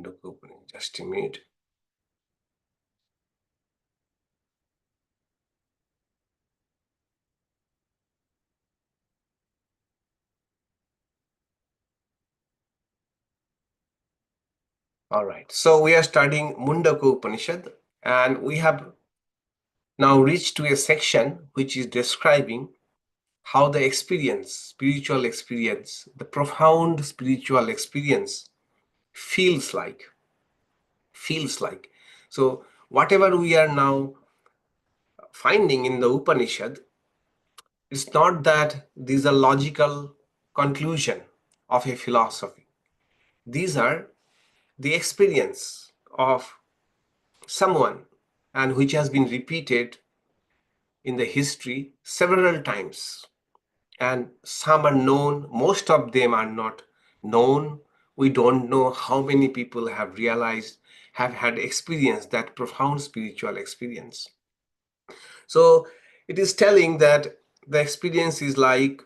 Mundaka Upanishad. Just a minute. All right, so we are studying Mundaka Upanishad, and we have now reached to a section which is describing how the experience, spiritual experience, the profound spiritual experience feels like. So whatever we are now finding in the Upanishad, it's not that these are logical conclusion of a philosophy. These are the experience of someone, and which has been repeated in the history several times. And some are known, most of them are not known. We don't know how many people have realized, have had experienced that profound spiritual experience. So it is telling that the experience is like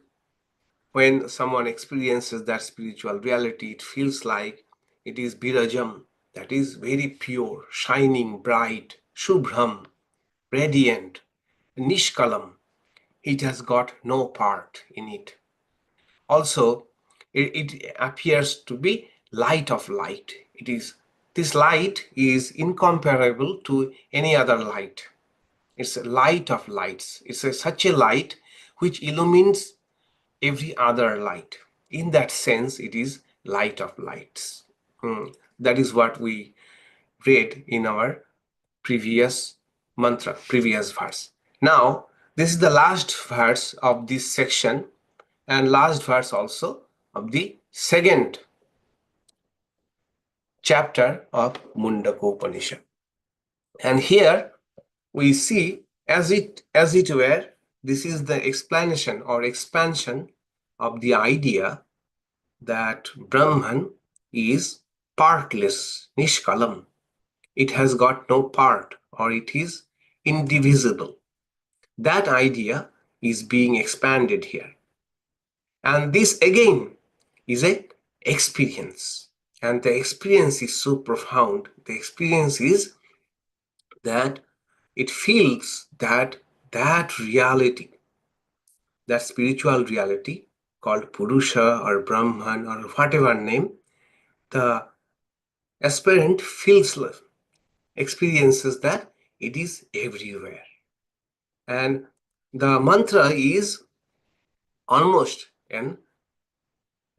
when someone experiences that spiritual reality, it feels like it is virajam, that is very pure, shining, bright, shubhram, radiant, nishkalam. It has got no part in it. Also, it appears to be light of light. This light is incomparable to any other light. It's a light of lights. It's such a light which illumines every other light. In that sense, it is light of lights. That is what we read in our previous mantra, previous verse. Now, this is the last verse of this section, and last verse also of the second chapter of Mundaka Upanishad. And here we see, as it were, this is the explanation or expansion of the idea that Brahman is partless, nishkalam. It has got no part, or it is indivisible. That idea is being expanded here. And this again is an experience. And the experience is so profound. The experience is that it feels that reality, that spiritual reality called Purusha or Brahman or whatever name, the aspirant feels, experiences that it is everywhere. And the mantra is almost an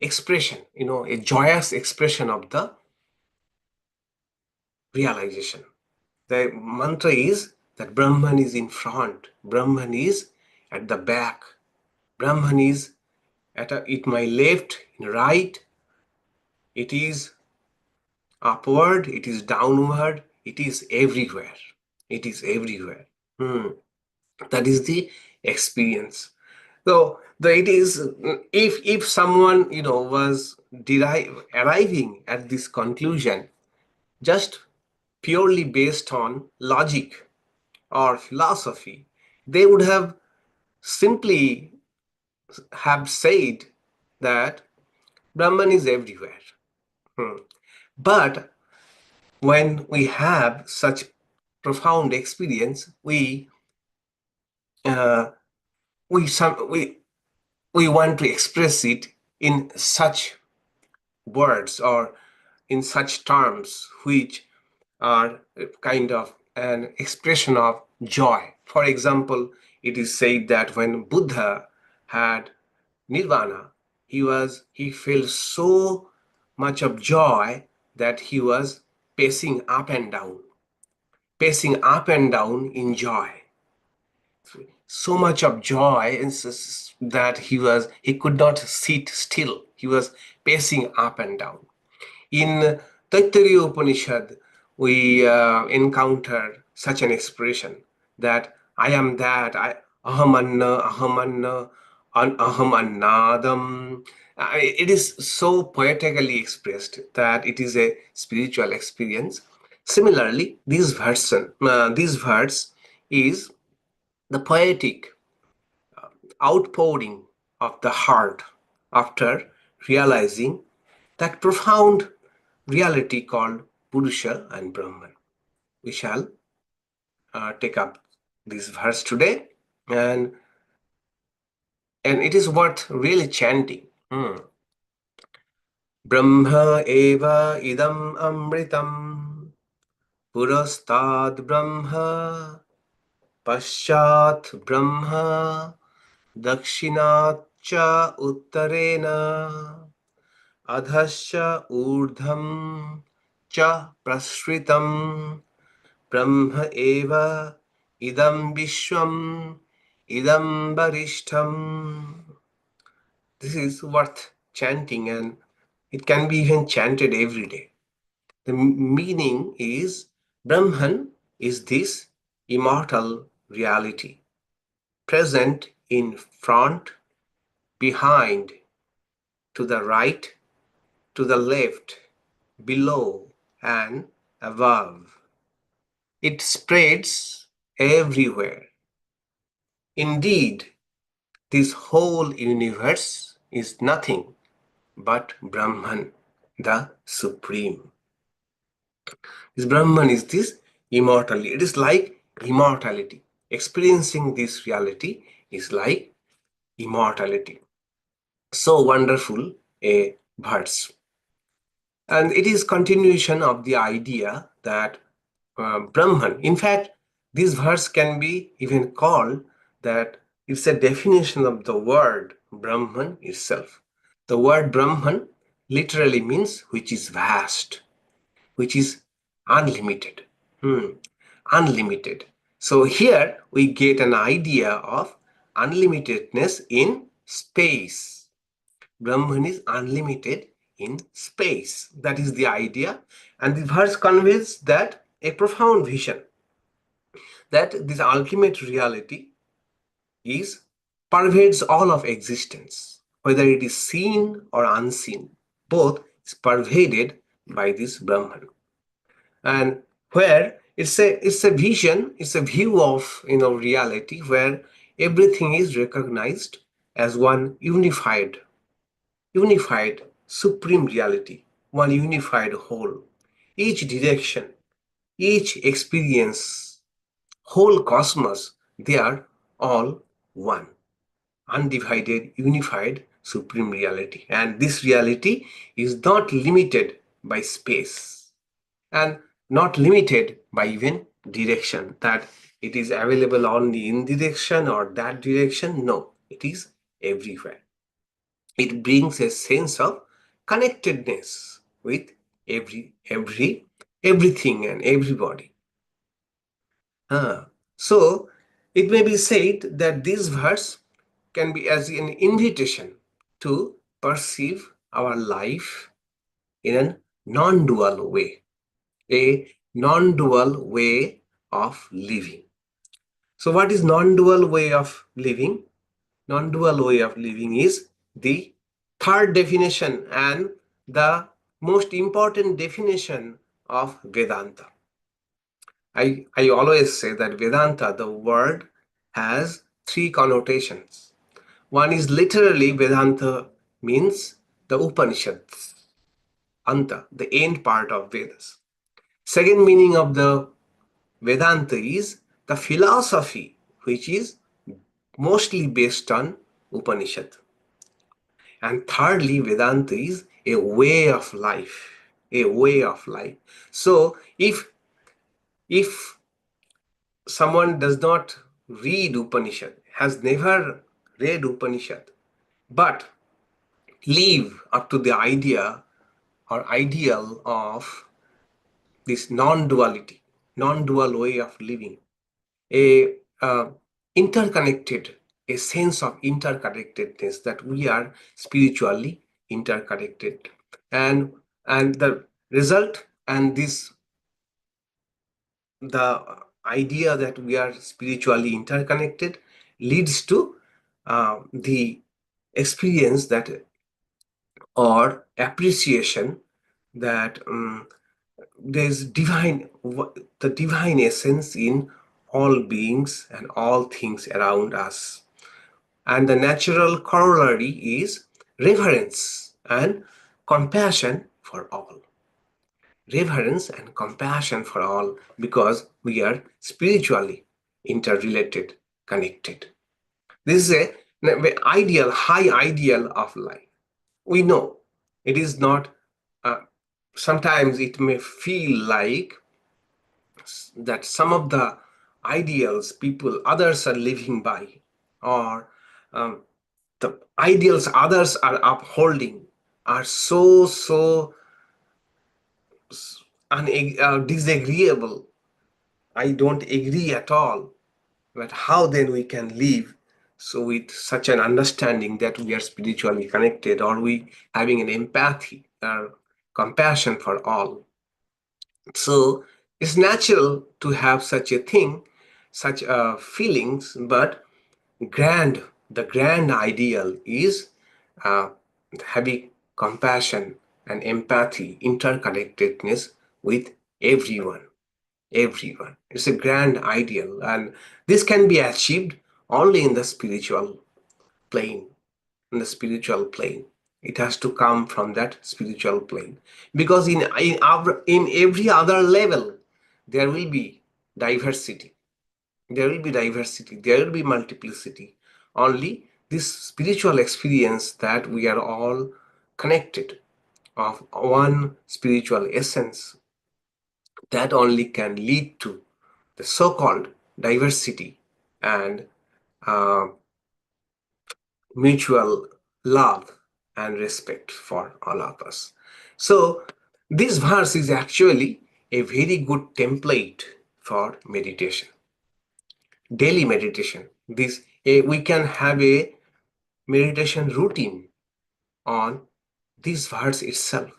expression, a joyous expression of the realization. The mantra is that Brahman is in front, Brahman is at the back, Brahman is at my left, right, it is upward, it is downward, it is everywhere. It is everywhere. That is the experience. So it is, if someone was arriving at this conclusion just purely based on logic or philosophy, they would have simply have said that Brahman is everywhere. But when we have such profound experience, we want to express it in such words or in such terms which are kind of an expression of joy. For example, it is said that when Buddha had nirvana, he felt so much of joy that he was pacing up and down in joy. So much of joy that he could not sit still. He was pacing up and down. In Taittiriya Upanishad, we encounter such an expression that I am that, aham anna, aham annādam. It is so poetically expressed that it is a spiritual experience. Similarly, this verse is the poetic outpouring of the heart after realizing that profound reality called Purusha and Brahman. We shall take up this verse today, and it is worth really chanting. Brahma eva idam amṛtaṃ purastād brahma paścād brahma dakṣiṇat cha uttareṇa adhaś urdhvaṃ cha prasṛtaṃ brahma eva idam viśvam idaṃ variṣṭham. This is worth chanting, and it can be even chanted every day. The meaning is Brahman is this immortal reality, present in front, behind, to the right, to the left, below, and above. It spreads everywhere. Indeed, this whole universe is nothing but Brahman, the Supreme. This Brahman is this immortality. It is like immortality. Experiencing this reality is like immortality. So wonderful a verse. And it is continuation of the idea that Brahman, in fact, this verse can be even called that it's a definition of the word Brahman itself. The word Brahman literally means which is vast, which is unlimited. Unlimited. So here we get an idea of unlimitedness in space. Brahman is unlimited in space. That is the idea. And the verse conveys that a profound vision that this ultimate reality is pervades all of existence, whether it is seen or unseen. Both is pervaded by this Brahman. And where it's a vision, it's a view of reality where everything is recognized as one unified supreme reality, one unified whole. Each direction, each experience, whole cosmos, they are all one, undivided, unified supreme reality. And this reality is not limited by space and not limited by even direction, that it is available only in direction or that direction. No, it is everywhere. It brings a sense of connectedness with everything and everybody. So it may be said that this verse can be as an invitation to perceive our life in a non-dual way, a non-dual way of living. So what is non-dual way of living? Non-dual way of living is the third definition and the most important definition of Vedanta. I always say that Vedanta, the word, has three connotations. One is literally Vedanta means the Upanishads, Anta, the end part of Vedas. Second meaning of the Vedanta is the philosophy, which is mostly based on Upanishad. And thirdly, Vedanta is a way of life, a way of life. So if someone does not read Upanishad, has never read Upanishad, but live up to the idea or ideal of this non-duality, non-dual way of living, a interconnected, a sense of interconnectedness, that we are spiritually interconnected, and the result and the idea that we are spiritually interconnected leads to the experience that or appreciation that there's the divine essence in all beings and all things around us. And the natural corollary is reverence and compassion for all. reverence and compassion for all, because we are spiritually interrelated, connected. This is a ideal, high ideal of life. We know it is not, sometimes it may feel like that some of the ideals people, others are living by, or um, the ideals others are upholding are so disagreeable. I don't agree at all. But how then we can live so with such an understanding that we are spiritually connected, or we having an empathy or compassion for all? So it's natural to have such a thing, such feelings, but the grand ideal is uh, having compassion and empathy, interconnectedness with everyone. Everyone. It's a grand ideal, and this can be achieved only in the spiritual plane. In the spiritual plane, it has to come from that spiritual plane, because in every other level there will be diversity. There will be diversity. There will be multiplicity. Only this spiritual experience that we are all connected of one spiritual essence, that only can lead to the so-called diversity and uh, mutual love and respect for all of us. So this verse is actually a very good template for meditation, daily meditation. We can have a meditation routine on this verse itself.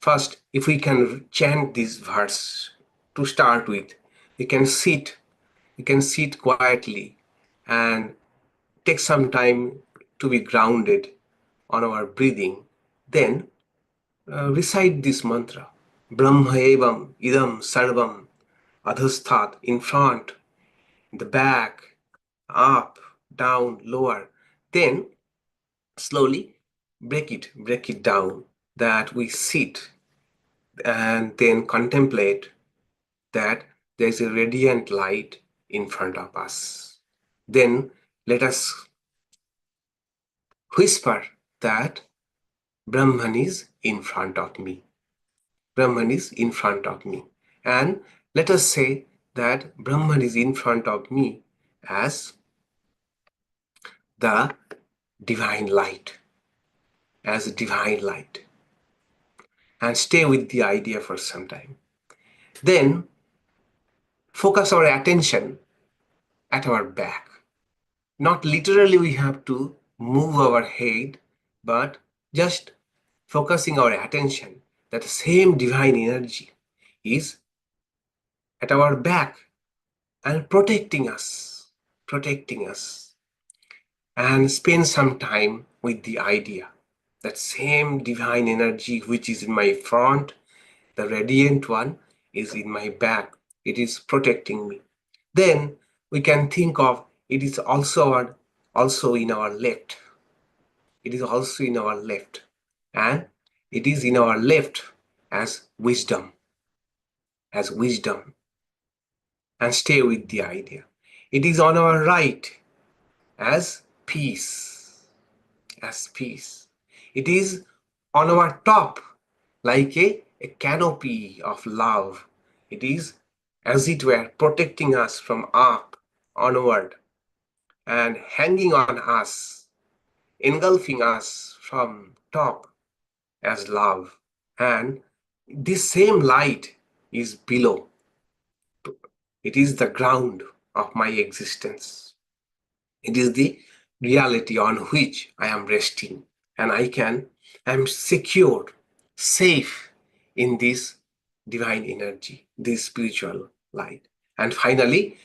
First, if we can chant this verse to start with, we can sit you can sit quietly and take some time to be grounded on our breathing. Then recite this mantra: Brahma evam idam sarvam, adhaś, in front, in the back, up, down, lower. Then slowly break it down, that we sit and then contemplate that there's a radiant light in front of us. Then let us whisper that Brahman is in front of me. Brahman is in front of me. And let us say that Brahman is in front of me as the divine light, as a divine light. And stay with the idea for some time. Then focus our attention at our back. Not literally we have to move our head, but just focusing our attention that the same divine energy is at our back and protecting us, and spend some time with the idea that same divine energy which is in my front, the radiant one, is in my back. It is protecting me. Then we can think of it is also in our left. It is also in our left, and it is in our left as wisdom, as wisdom, and stay with the idea. It is on our right as peace, as peace. It is on our top like a canopy of love. It is as it were protecting us from up onward and hanging on us, engulfing us from top as love. And this same light is below. It is the ground of my existence. It is the reality on which I am resting, and I am secured, safe in this divine energy, this spiritual light. And finally,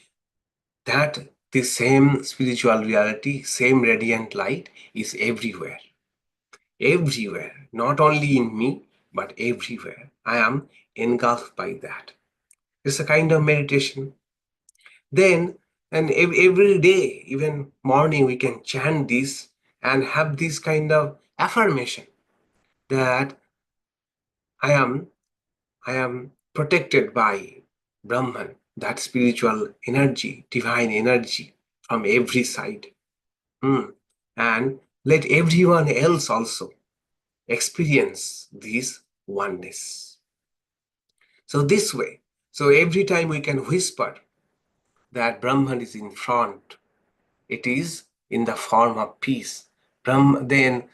that the same spiritual reality, same radiant light is everywhere. Everywhere, not only in me, but everywhere. I am engulfed by that. It's a kind of meditation. Then, and every day, even morning, we can chant this and have this kind of affirmation that I am I am protected by Brahman, that spiritual energy, divine energy from every side. And let everyone else also experience this oneness. So this way, so every time we can whisper that Brahman is in front, it is in the form of peace. Then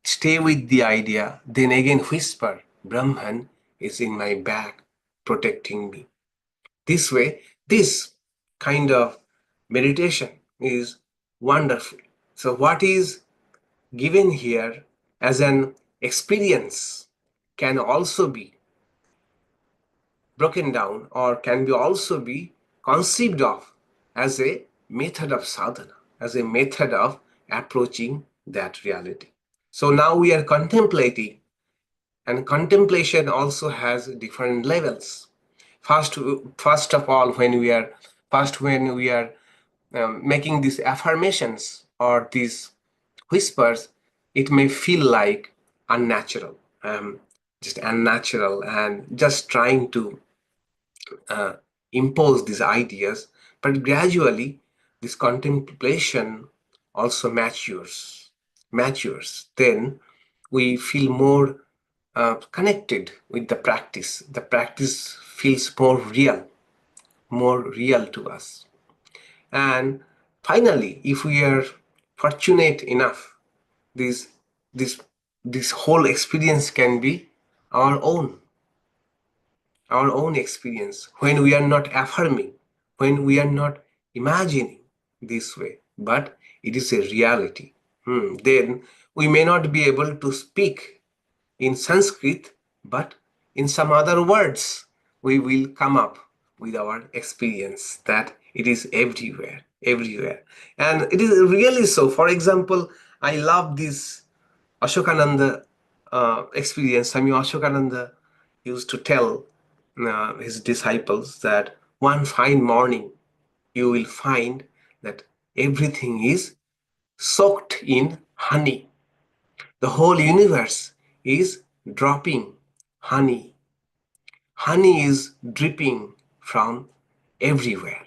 stay with the idea, then again whisper, Brahman is in my back, protecting me. This way, this kind of meditation is wonderful. So what is given here as an experience can also be broken down or can be also be conceived of as a method of sadhana, as a method of approaching that reality. So now we are contemplating, and contemplation also has different levels. First of all, when we are making these affirmations or these whispers, it may feel like unnatural, just unnatural, and just trying to impose these ideas. But gradually, this contemplation also matures. Then we feel more connected with the practice. The practice feels more real to us. And finally, if we are fortunate enough, this this this whole experience can be our own experience, when we are not affirming, when we are not imagining this way, but it is a reality. Then we may not be able to speak in Sanskrit, but in some other words, we will come up with our experience that it is everywhere. And it is really so. For example, I love this Ashokananda experience. Swami Ashokananda used to tell his disciples that one fine morning you will find that everything is soaked in honey. The whole universe is dropping honey. Honey is dripping from everywhere.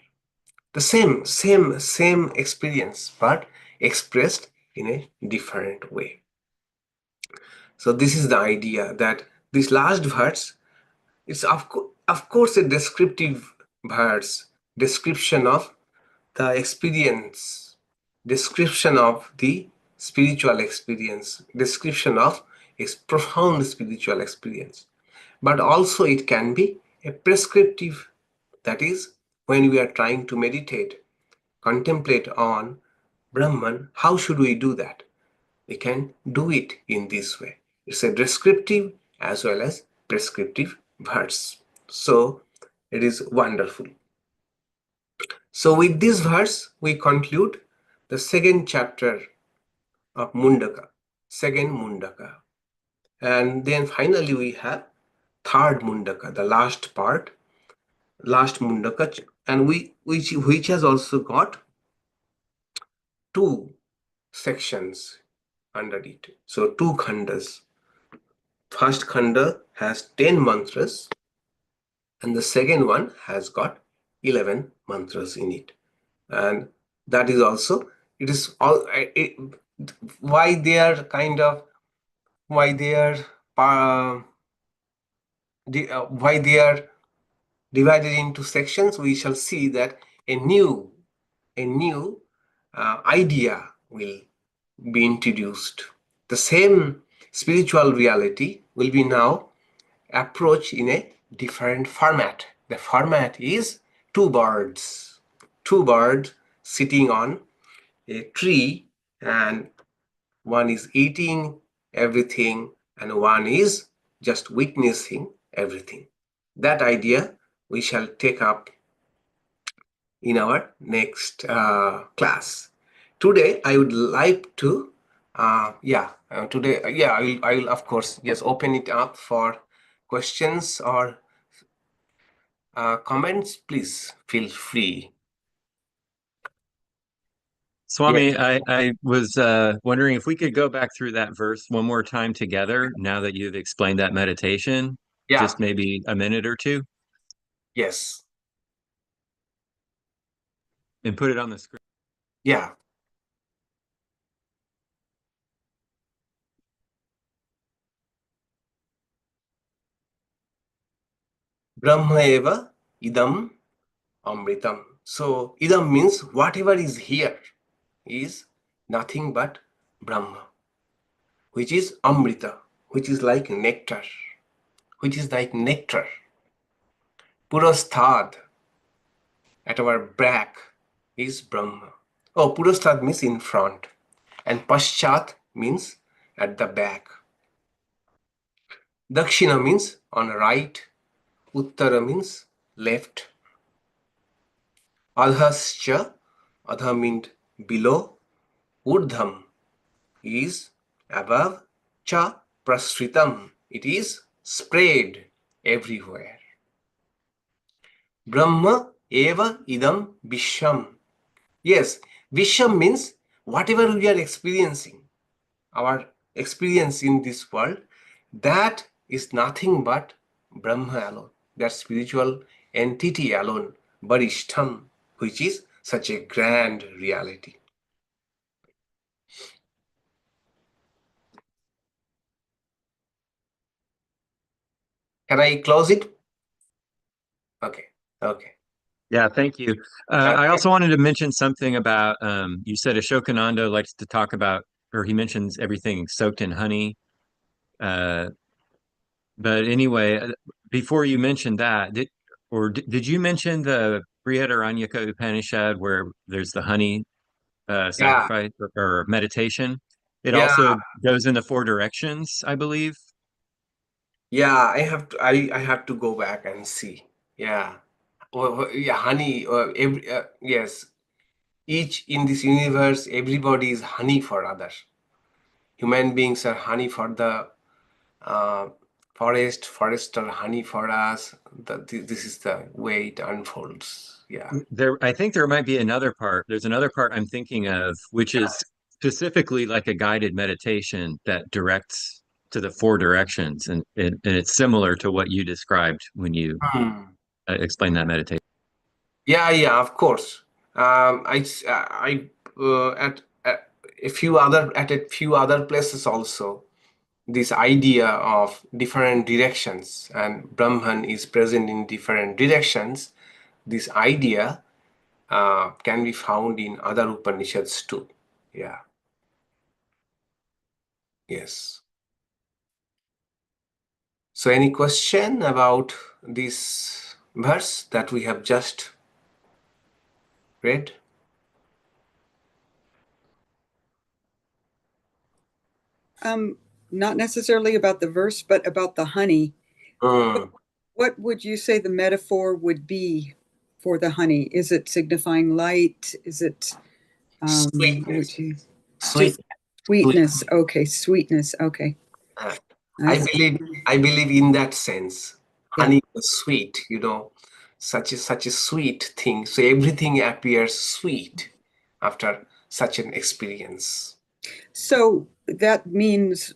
The same experience, but expressed in a different way. So this is the idea that this last verse is of course a descriptive verse, description of the experience, description of the spiritual experience, description of a profound spiritual experience. But also it can be a prescriptive, that is, when we are trying to meditate, contemplate on Brahman, how should we do that? We can do it in this way. It's a descriptive as well as prescriptive verse. So it is wonderful. So with this verse, we conclude the second chapter of Mundaka, second Mundaka. And then finally we have third Mundaka, the last part, last Mundaka, and which has also got two sections under it. So two khandas. First khanda has 10 mantras, and the second one has got 11 mantras in it. And that is also, it is all why they are why they are divided into sections. We shall see that a new idea will be introduced. The same spiritual reality will be now approached in a different format. The format is two birds sitting on a tree, and one is eating everything and one is just witnessing everything. That idea we shall take up in our next class. Today I would like to I will of course, yes, open it up for questions or comments. Please feel free. Swami, Yes. I was wondering if we could go back through that verse one more time together now that you've explained that meditation. Yeah. just maybe a minute or two Yes. and put it on the screen? Yeah. Brahma eva idam amṛtaṃ. So idam means whatever is here is nothing but Brahma, which is amrita, which is like nectar, which is like nectar. Purastād at our back is Brahma. Oh, purastād means in front, and paścād means at the back. Dakṣiṇa means on right, uttara means left. Adhaś, adha means below, urdhvaṃ is above, cha prasṛtaṃ, it is spread everywhere. Brahma eva idam viśvam. Yes, viśvam means whatever we are experiencing, our experience in this world, that is nothing but Brahma alone, that spiritual entity alone, variṣṭham, which is such a grand reality. Can I close it? Okay. Okay. Yeah, thank you. I Okay. also wanted to mention something about you said Ashokananda likes to talk about, or he mentions everything soaked in honey. Uh, but anyway, before you mentioned that, did you mention the Brihadaranyaka Upanishad where there's the honey Yeah. sacrifice or meditation? It Yeah. also goes in the four directions, I believe. Yeah. I have to go back and see. Yeah. Yeah, honey. Yes. Each in this universe, everybody is honey for others. Human beings are honey for the uh, forest are honey for us. This is the way it unfolds. Yeah. I think there might be another part. There's another part I'm thinking of, which is specifically like a guided meditation that directs to the four directions, and it's similar to what you described when you Hmm. explained that meditation. Yeah, yeah, of course. At a few other places also, this idea of different directions and Brahman is present in different directions. This idea can be found in other Upanishads too. Yeah. Yes. So, any question about this verse that we have just read? Not necessarily about the verse, but about the honey. Mm. What would you say the metaphor would be for the honey? Is it signifying light? Is it Sweetness. just Sweet. sweetness? Okay, sweetness. Okay, Uh, I see. I believe in that sense. Yeah. Honey is sweet, such a sweet thing. So everything appears sweet after such an experience. So that means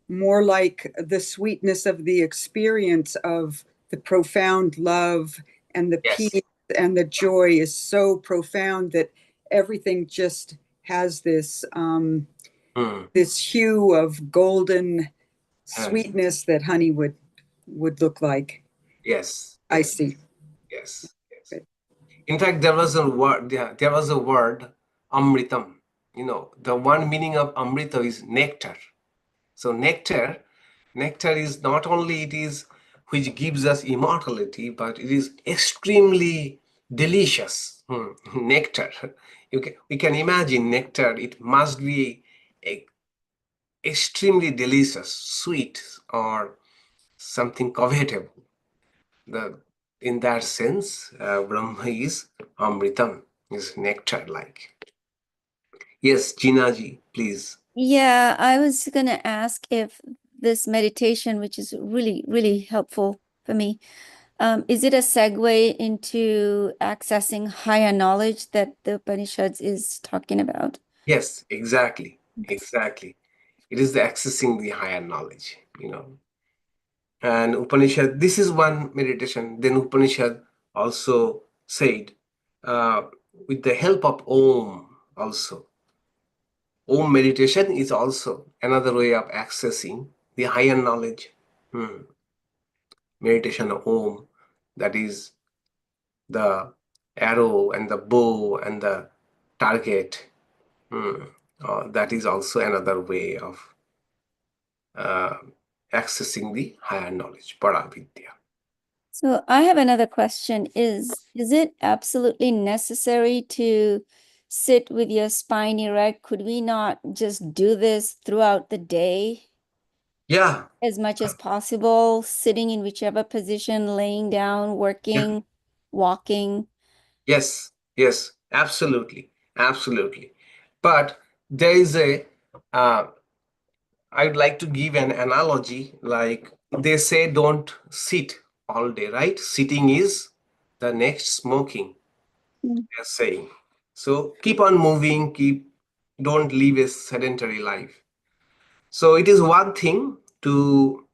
more like the sweetness of the experience of the profound love and the Yes. peace and the joy is so profound that everything just has this Mm. this hue of golden Uh, sweetness that honey would look like. yes. I Yes. see. Yes. Yes. Good. In fact, there was a word. Yeah, there was a word, amṛtaṃ. The one meaning of amrita is nectar. So nectar is not only it is which gives us immortality, but it is extremely delicious. Nectar. We can imagine nectar. It must be extremely delicious, sweet, or something covetable. In that sense, Brahma is amṛtaṃ, is nectar-like. Yes, Jinaji, please. Yeah, I was going to ask if this meditation, which is really, really helpful for me, is it a segue into accessing higher knowledge that the Upanishads is talking about? Yes, exactly. Exactly. It is the accessing the higher knowledge. And Upanishad, this is one meditation. Then Upanishad also said, with the help of Om also. Om meditation is also another way of accessing the higher knowledge. Meditation of Om, that is the arrow and the bow and the target. That is also another way of accessing the higher knowledge, Paravidya. So I have another question. Is it absolutely necessary to sit with your spine erect? Could we not just do this throughout the day Yeah, as much as possible, sitting in whichever position, laying down, working, walking? yes, absolutely, absolutely. But there is I'd like to give an analogy, like they say don't sit all day, right? Sitting is the next smoking, they're saying. So keep on moving, don't live a sedentary life. So it is one thing to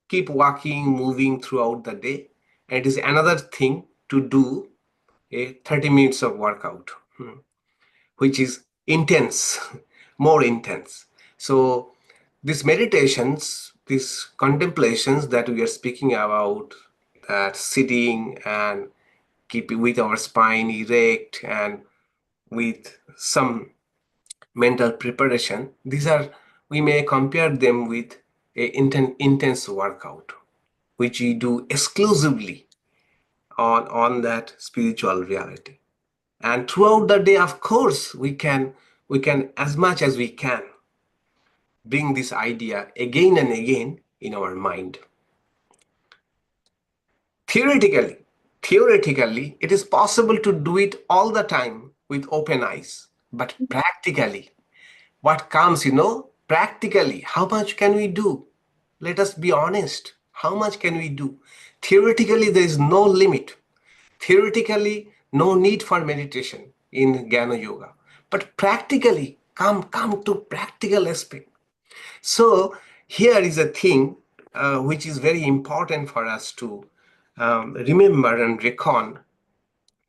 keep walking, moving throughout the day. And it is another thing to do a 30 minutes of workout, which is intense, more intense. So these meditations, these contemplations that we are speaking about, that sitting and keeping with our spine erect and with some mental preparation, these are, we may compare them with a intense workout, which we do exclusively on that spiritual reality. And throughout the day, of course, we can as much as we can bring this idea again and again in our mind. Theoretically, it is possible to do it all the time with open eyes. But practically, what comes, practically, how much can we do? Let us be honest. How much can we do? Theoretically, there is no limit. Theoretically, no need for meditation in Jnana Yoga. But practically, come to practical aspect. So here is a thing which is very important for us to remember and reckon,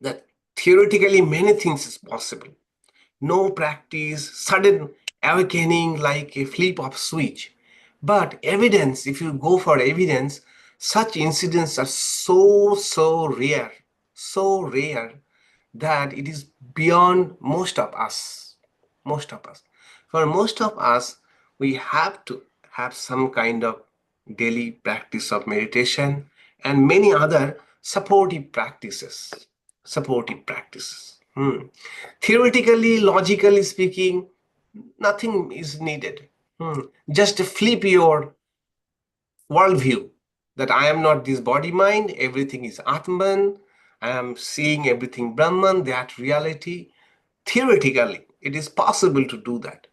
that theoretically many things is possible. No practice, sudden awakening like a flip of switch. But evidence, if you go for evidence, such incidents are so rare that it is beyond most of us. For most of us, we have to have some kind of daily practice of meditation and many other supportive practices. Theoretically, logically speaking, nothing is needed. Just flip your worldview that I am not this body mind, everything is Atman, I am seeing everything Brahman, that reality. Theoretically, it is possible to do that.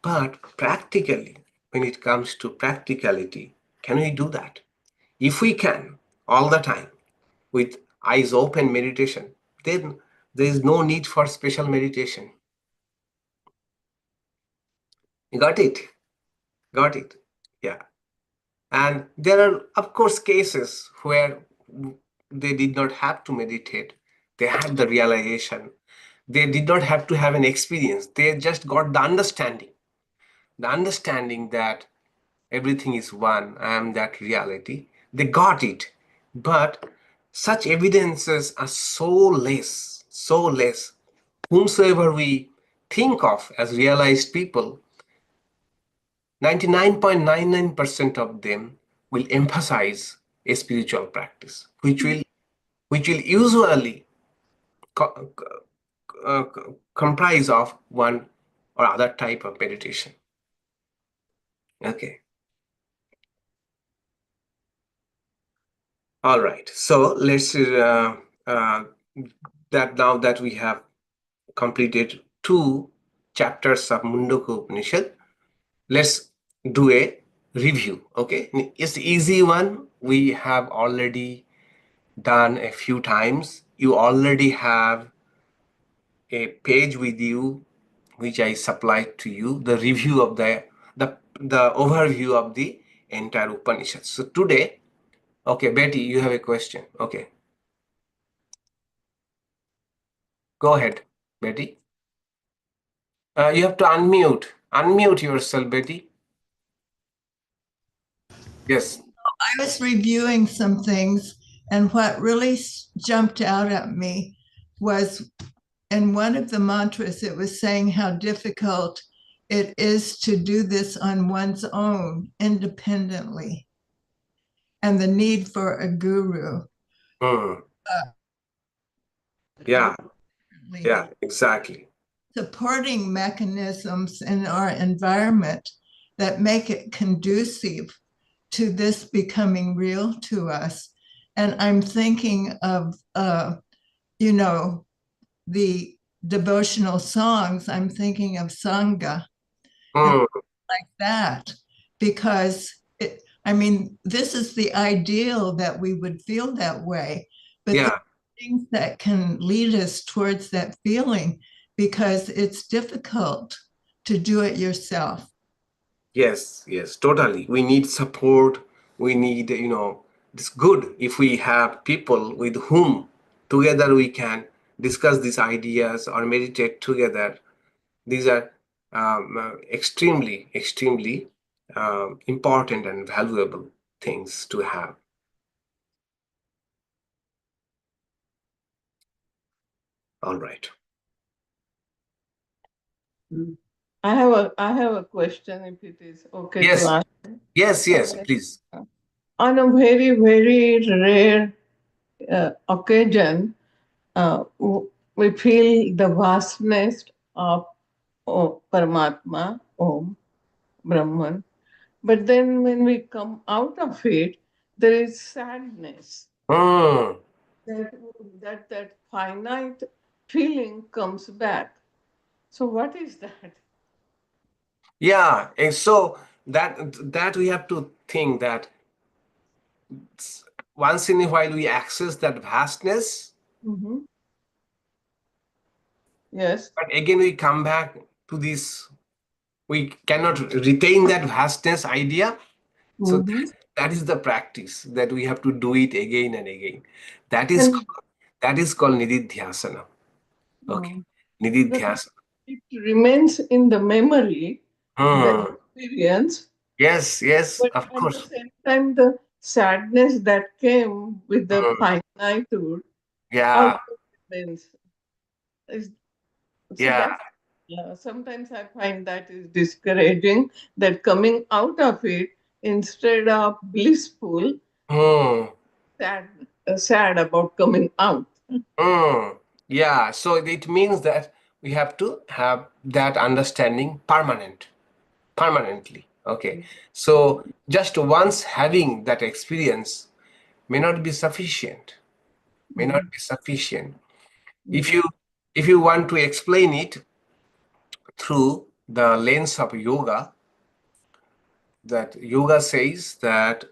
But practically, when it comes to practicality, can we do that? If we can, all the time, with eyes open meditation, then there is no need for special meditation. You got it? Got it? Yeah. And there are, of course, cases where they did not have to meditate. They had the realization. They did not have to have an experience. They just got the understanding that everything is one, I am that reality. They got it. But such evidences are so less. Whomsoever we think of as realized people, 99.99% of them will emphasize a spiritual practice, which will usually comprise of one or other type of meditation. Okay. All right. So let's that now that we have completed 2 chapters of Mundaka Upanishad, let's do a review. Okay, it's the easy one. We have already done a few times. You already have a page with you, which I supplied to you, the review of the overview of the entire Upanishad. So today Okay, Betty, you have a question. Okay. Go ahead, Betty. You have to unmute. Unmute yourself, Betty. Yes. I was reviewing some things, and what really jumped out at me was in one of the mantras, it was saying how difficult it is to do this on one's own independently, and the need for a guru. Mm. Yeah, yeah, exactly. Supporting mechanisms in our environment that make it conducive to this becoming real to us. And I'm thinking of, you know, the devotional songs. I'm thinking of Sangha Mm. like that, because I mean, this is the ideal that we would feel that way, but Yeah. there are things that can lead us towards that feeling, because it's difficult to do it yourself. Yes, yes, totally. We need support. We need, it's good if we have people with whom together we can discuss these ideas or meditate together. These are extremely, extremely important and valuable things to have. All right. I have a question, if it is okay Yes. to ask. Yes, yes, Okay. please. On a very, very rare occasion, we feel the vastness of Paramatma, Om, Brahman. But then when we come out of it, there is sadness. Mm. That finite feeling comes back. So what is that? Yeah, and so that we have to think that once in a while we access that vastness, Mm-hmm. Yes. but again we come back to this. We cannot retain that vastness idea. So Mm-hmm. that is the practice that we have to do it again and again. That is And called nididhyasana. Okay, but nididhyasana. it remains in the memory, the experience, Yes, yes, but of at the course. same time, the sadness that came with the finitude Yeah, also remains. Is- So yeah. that's, yeah, sometimes I find that is discouraging, that coming out of it instead of blissful, Hmm. sad about coming out. Yeah, so it means that we have to have that understanding permanently. Okay, so just once having that experience may not be sufficient. May not be sufficient. If you want to explain it through the lens of yoga, that yoga says that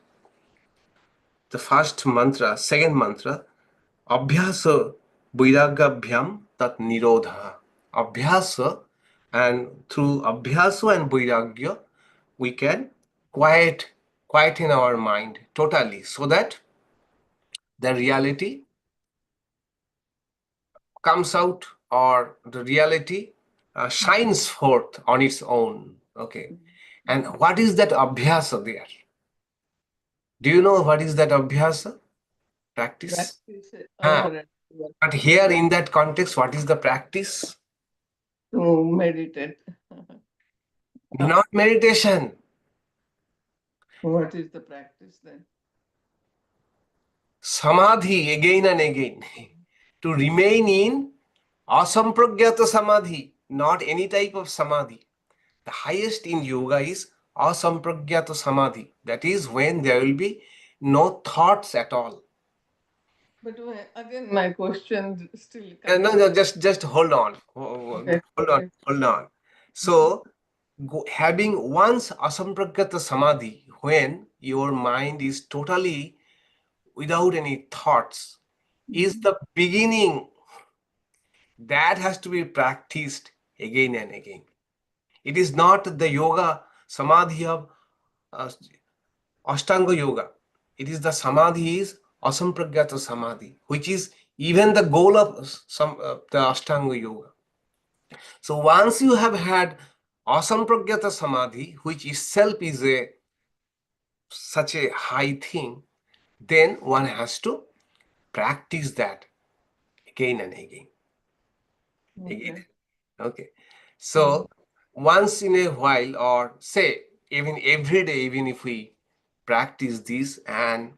the first mantra, second mantra, abhyasa vairagabhyam tat nirodha. Abhyasa, and through abhyasa and vairagya, we can quieten our mind totally, so that the reality comes out, or the reality shines forth on its own. Okay, and what is that abhyasa there? Do you know what is that abhyasa? Practice. Practice Ah, over and over but here in that context, what is the practice? to meditate. Not meditation. What is the practice then? Samadhi, again and again. To remain in asampragyata samadhi, not any type of samadhi. The highest in yoga is asampragyata samadhi. That is when there will be no thoughts at all. But again, my question still No, comes. no, just hold on. Okay. Hold on. So, having once asampragyata samadhi, when your mind is totally without any thoughts, is the beginning. That has to be practiced again and again. It is not the yoga samadhi of Ashtanga yoga. it is the samadhi is asampragyata samadhi, which is even the goal of some the Ashtanga Yoga. So once you have had asampragyata samadhi, which itself is such a high thing, then one has to practice that again and again. Again. Okay. So once in a while, or say even every day, even if we practice this and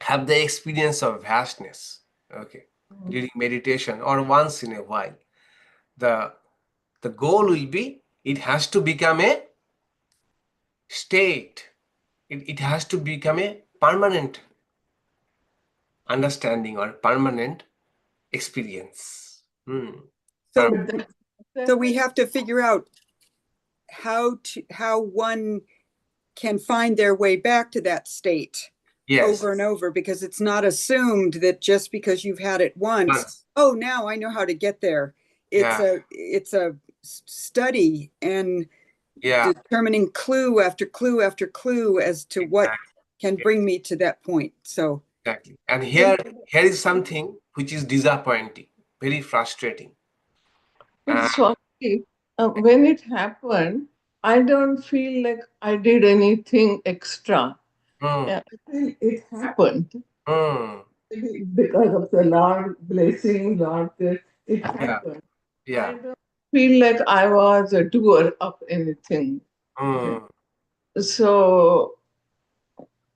have the experience of vastness, okay, during meditation or once in a while, the goal will be, it has to become a state. It has to become a permanent understanding or permanent experience. So, Permanent. so we have to figure out how one can find their way back to that state. Yes. Over and over, because it's not assumed that just because you've had it once, oh, now I know how to get there. It's a study and determining clue after clue after clue as to what can bring me to that point. So exactly. And here is something which is disappointing, very frustrating. But Swami, when it happened, I don't feel like I did anything extra. I feel it happened. Because of the Lord blessing, Lord, it happened. I don't feel like I was a doer of anything. So,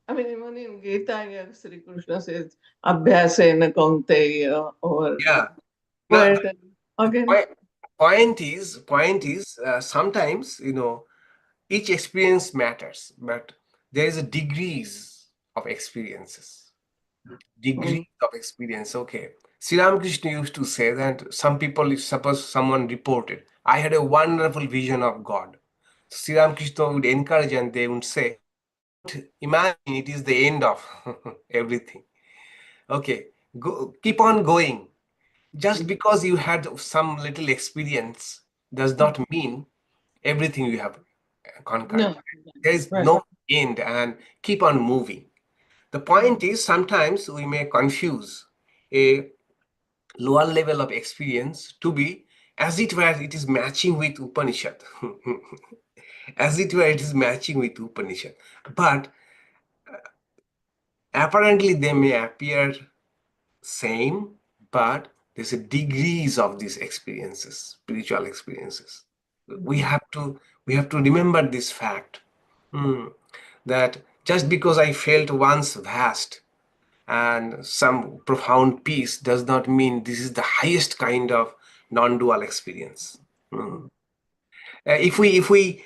I mean, even in Gita, Sri Krishna says, Abhyasena kaunteya, or but again. Point is sometimes, each experience matters, but there is a degrees of experiences. Degrees of experience. Okay. Sri Ramakrishna used to say that some people, suppose someone reported, I had a wonderful vision of God. Sri Ramakrishna would encourage and they would say, imagine it is the end of everything. Okay. Keep on going. Just because you had some little experience does not mean everything you have conquered. No. There is no end, and keep on moving. The point is, sometimes we may confuse a lower level of experience to be as it were it is matching with Upanishad. As it were it is matching with Upanishad. But apparently they may appear same, but there's a degrees of these experiences, spiritual experiences. We have to remember this fact, that just because I felt once vast and some profound peace does not mean this is the highest kind of non-dual experience. If we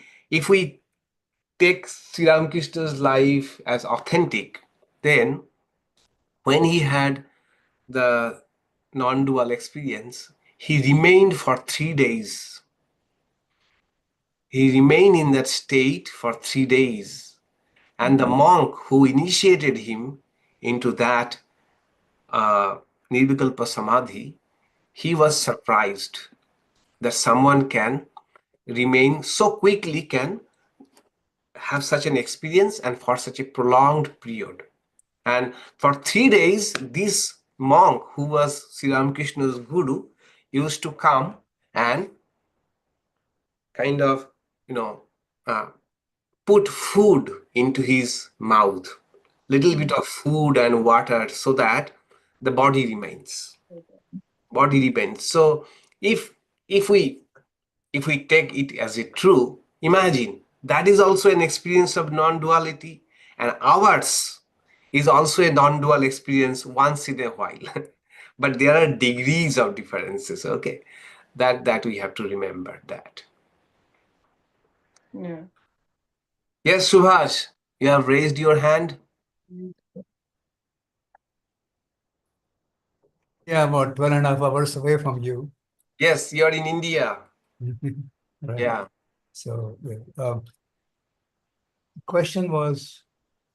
take Sri Ramakrishna's life as authentic, then when he had the non-dual experience, he remained for 3 days. He remained in that state for 3 days. And the monk who initiated him into that Nirvikalpa Samadhi, he was surprised that someone can remain so quickly, can have such an experience and for such a prolonged period. And for 3 days, this monk who was Sri Ramakrishna's guru used to come and kind of, put food into his mouth, little bit of food and water, so that the body remains. Body depends. So if we take it as a true, imagine that is also an experience of non-duality, and ours is also a non-dual experience once in a while. But there are degrees of differences. Okay, that we have to remember that. Yeah. Yes, Subhash, you have raised your hand. Yeah, about 12.5 hours away from you. Yes, you are in India. Right. Yeah. So the question was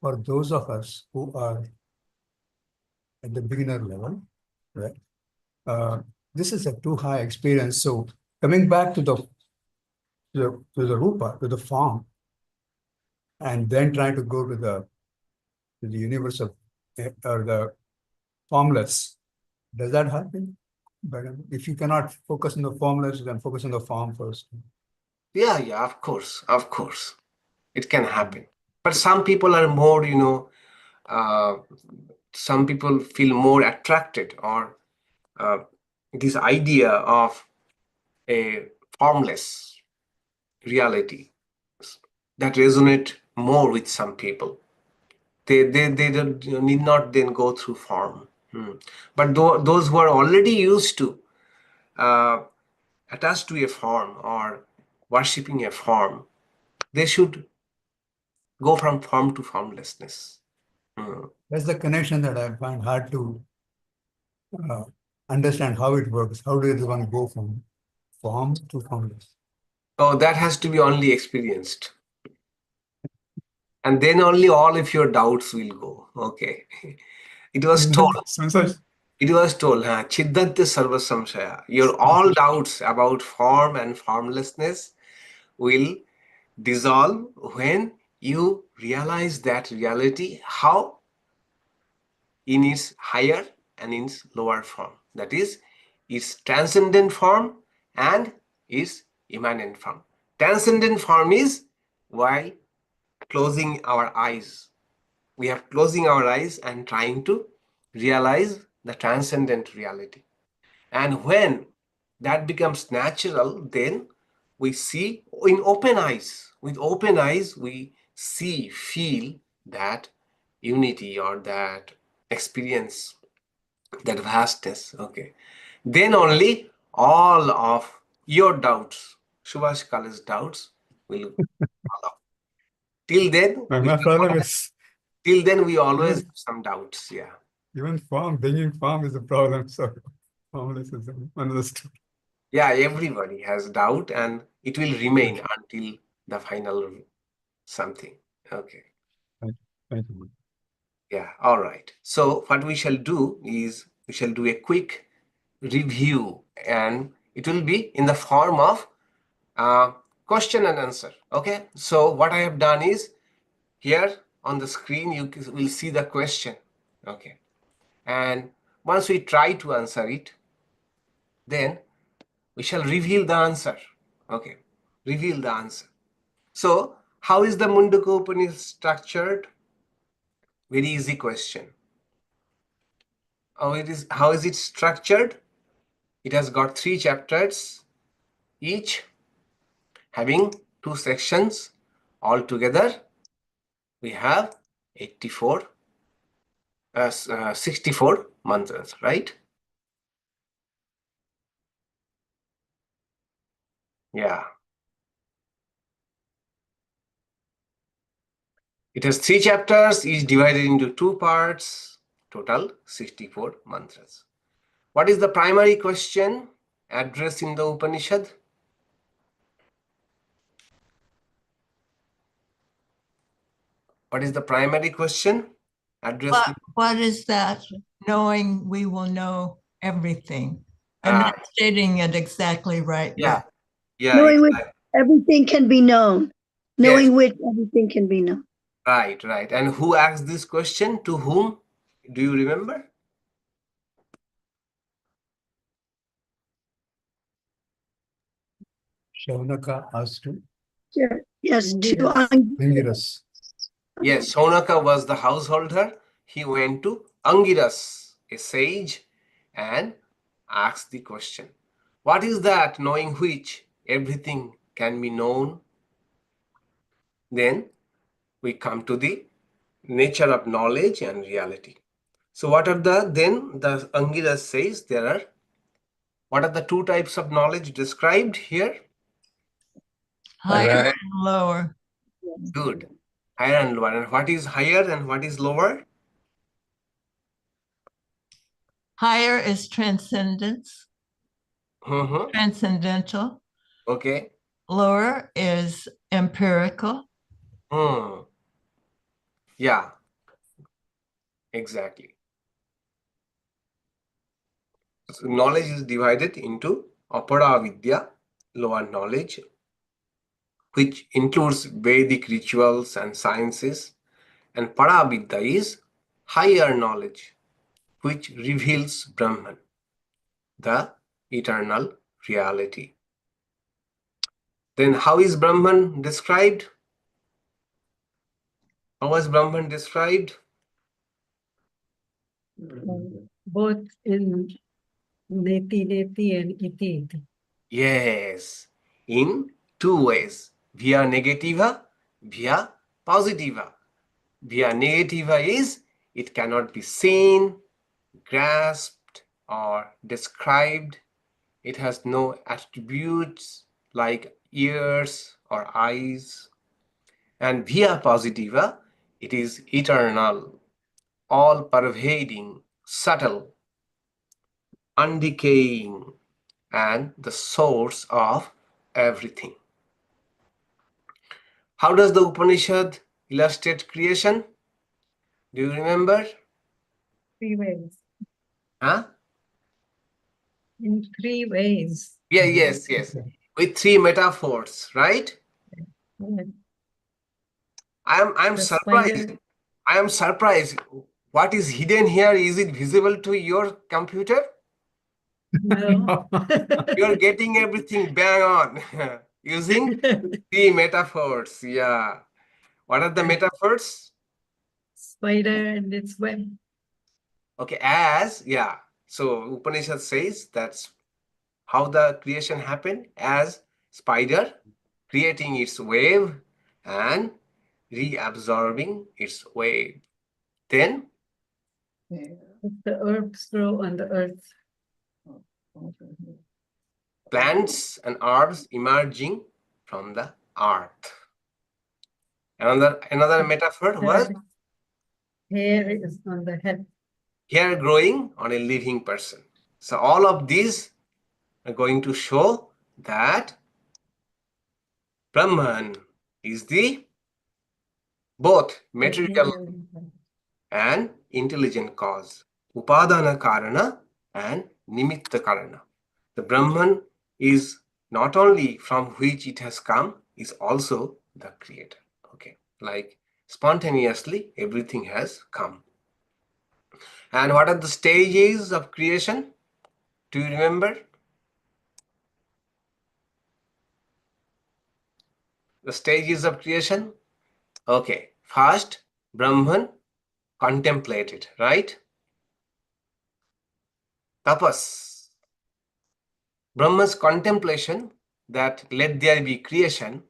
for those of us who are at the beginner level, right? This is a too high experience. So coming back to the rupa, to the form, and then trying to go to the to the universe of or the formless. Does that happen? But if you cannot focus on the formless, then focus on the form first. Yeah, of course, it can happen. But some people are more, some people feel more attracted, or this idea of a formless reality that resonate more with some people. They don't, need not then go through form. But those who are already used to attached to a form or worshipping a form, they should go from form to formlessness. That's the connection that I find hard to understand how it works. How does one go from form to formless? Oh, that has to be only experienced. And then only all of your doubts will go. Okay. It was told. It was told, Chiddante sarva samshaya. Your all doubts about form and formlessness will dissolve when you realize that reality, how in its higher and in its lower form. That is, its transcendent form and its immanent form. Transcendent form is while closing our eyes. We are closing our eyes and trying to realize the transcendent reality. And when that becomes natural, then we see in open eyes. With open eyes, we see, feel that unity or that experience, that vastness. Okay. Then only all of your doubts, Subhash Kala's doubts, will follow. Till then, we always have some doubts. Yeah. Even being form is a problem. So formless is another story. Yeah, everybody has doubt, and it will remain until the final something. Okay. Thank you. Yeah. All right. So what we shall do is we shall do a quick review, and it will be in the form of question and answer. Okay. So what I have done is here on the screen you will see the question. Okay. And once we try to answer it, then we shall reveal the answer. Okay. Reveal the answer. So how is the Mundaka Upanishad structured? Very easy question. How is it structured? It has got 3 chapters, each having 2 sections. Altogether, we have 64 mantras, right? Yeah. It has 3 chapters, each divided into 2 parts, total 64 mantras. What is the primary question addressed in the Upanishad? What is the primary question addressed? What is that? Knowing we will know everything. I'm not stating it exactly right. Yeah. Knowing which everything can be known. Knowing which everything can be known. Right. And who asked this question? To whom? Do you remember? Shaunaka asked to. Yes, to Angiras. Yes, Shaunaka was the householder. He went to Angiras, a sage, and asked the question. What is that, knowing which everything can be known? Then we come to the nature of knowledge and reality. So what are the Angiras says what are the 2 types of knowledge described here? Higher and lower. Good. Higher and lower. And what is higher and what is lower? Higher is transcendence. Transcendental. Okay. Lower is empirical. Yeah. Exactly. So knowledge is divided into apara vidya, lower knowledge, which includes Vedic rituals and sciences, And Paravidya is higher knowledge, which reveals Brahman, the eternal reality. Then how is Brahman described? How was Brahman described? Both in neti neti and iti iti. Yes, in two ways, via negativa, via positiva. Via negativa is it cannot be seen, grasped, or described. It has no attributes like ears or eyes. And via positiva, it is eternal, all-pervading, subtle, undecaying, and the source of everything. How does the Upanishad illustrate creation? Do you remember? 3 ways. Huh? In 3 ways. Yeah, yes. With 3 metaphors, right? Yeah. I'm The surprised. spider. I am surprised. What is hidden here? Is it visible to your computer? No. You're getting everything bang on using 3 metaphors. Yeah. What are the metaphors? Spider and its web. Okay, so Upanishad says that's how the creation happened, as spider creating its wave and reabsorbing its wave. Then The herbs grow on the earth. plants and herbs emerging from the earth. Another metaphor was Hair is on the head. hair growing on a living person. So all of these are going to show that Brahman is the both material and intelligent cause, upadana karana and nimitta karana. The Brahman is not only from which it has come, is also the creator. Okay, like spontaneously everything has come. And what are the stages of creation? Do you remember? The stages of creation? Okay, first Brahman contemplated, right? Tapas. Brahma's contemplation that let there be creation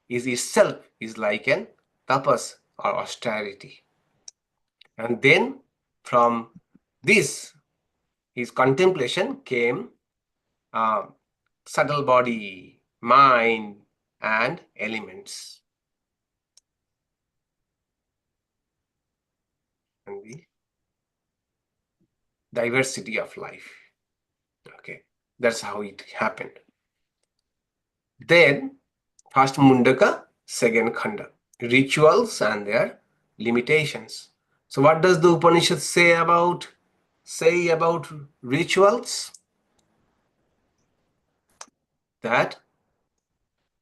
is itself is like an tapas or austerity. And then from this, his contemplation came subtle body, mind, and elements. And the diversity of life. Okay, that's how it happened. Then, first Mundaka, second Khanda, rituals and their limitations. So what does the Upanishad say about rituals? That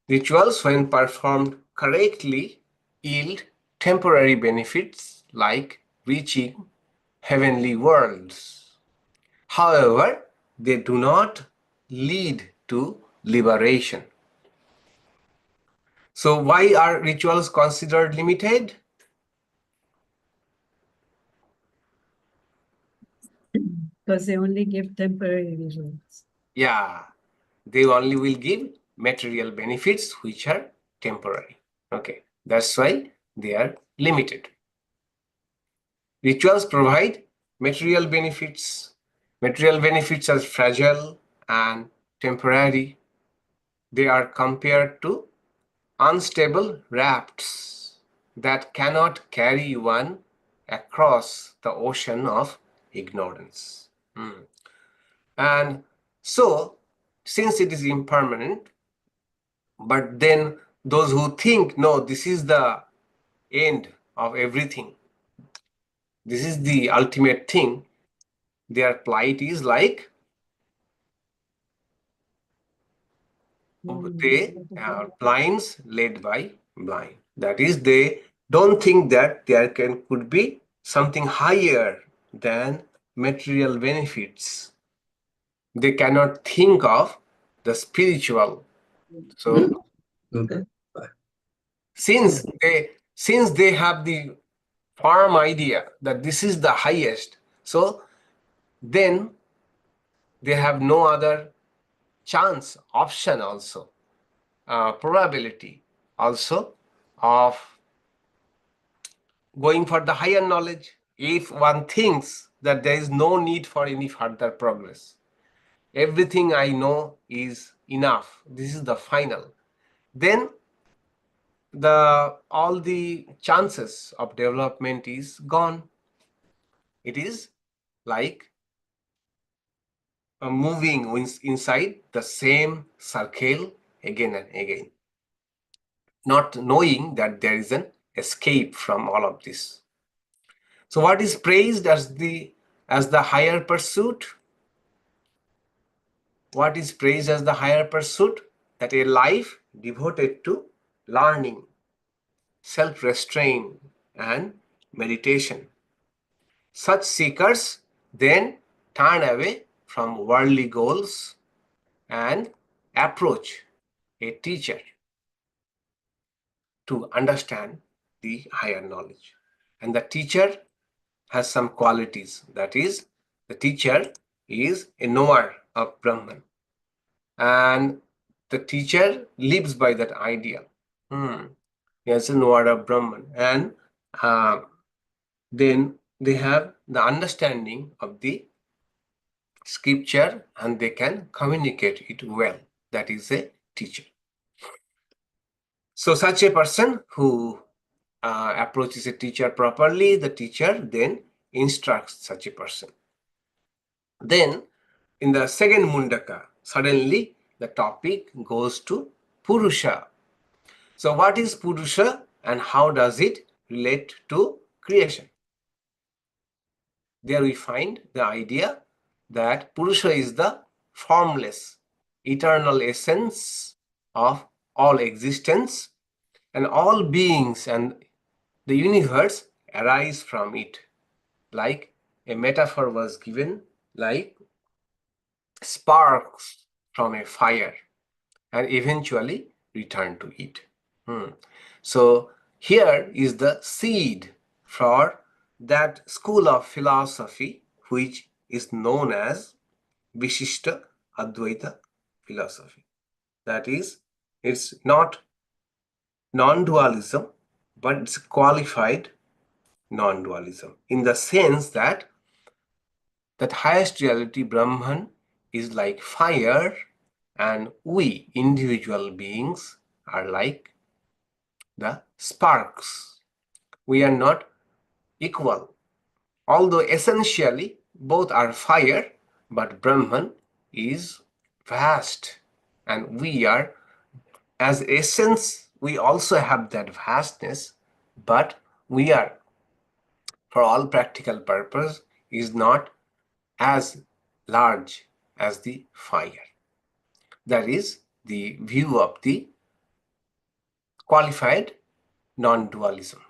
rituals, when performed correctly, yield temporary benefits like reaching heavenly worlds. However, they do not lead to liberation. So why are rituals considered limited? Because they only give temporary results. Yeah, they only will give material benefits which are temporary. Okay, that's why they are limited. Rituals provide material benefits. Material benefits are fragile and temporary. They are compared to unstable rafts that cannot carry one across the ocean of ignorance. And so, since it is impermanent, but then those who think, no, this is the end of everything, this is the ultimate thing, their plight is like they are blinds led by blind. That is, they don't think that there could be something higher than material benefits. They cannot think of the spiritual. So since they have the firm idea that this is the highest, so then they have no other chance, option also, probability also of going for the higher knowledge. If one thinks that there is no need for any further progress, everything I know is enough, this is the final, then all the chances of development is gone. It is like moving inside the same circle again and again, not knowing that there is an escape from all of this. So what is praised as the higher pursuit? What is praised as the higher pursuit? That a life devoted to learning, self-restraint, and meditation. Such seekers then turn away from worldly goals and approach a teacher to understand the higher knowledge. And the teacher has some qualities. That is, the teacher is a knower of Brahman. And the teacher lives by that ideal. He is a knower of Brahman. And then they have the understanding of the scripture and they can communicate it well. That is a teacher. So such a person who approaches a teacher properly, the teacher then instructs such a person. Then in the second Mundaka, suddenly the topic goes to Purusha. So what is Purusha and how does it relate to creation? There we find the idea that Purusha is the formless, eternal essence of all existence, and all beings and the universe arise from it. Like a metaphor was given, like sparks from a fire and eventually return to it. So here is the seed for that school of philosophy which is known as Vishishtha Advaita philosophy. That is, it's not non-dualism, but it's qualified non-dualism in the sense that highest reality Brahman is like fire and we individual beings are like the sparks. We are not equal, although essentially both are fire, but Brahman is vast and we are, as essence, we also have that vastness, but we are, for all practical purpose, is not as large as the fire. That is the view of the qualified non-dualism.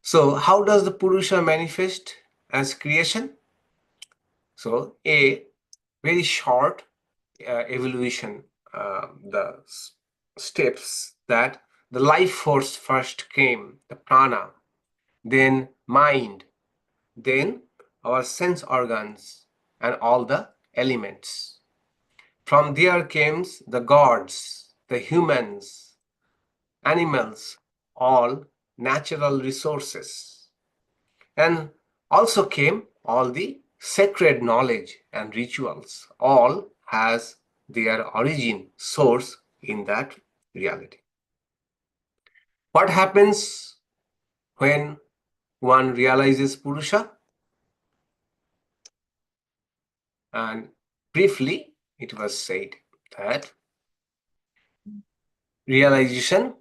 So how does the Purusha manifest as creation? So a very short evolution, the steps that the life force first came, the prana, then mind, then our sense organs and all the elements. From there came the gods, the humans, animals, all natural resources. And also came all the sacred knowledge and rituals. All has their origin, source in that reality. What happens when one realizes Purusha? And briefly, it was said that realization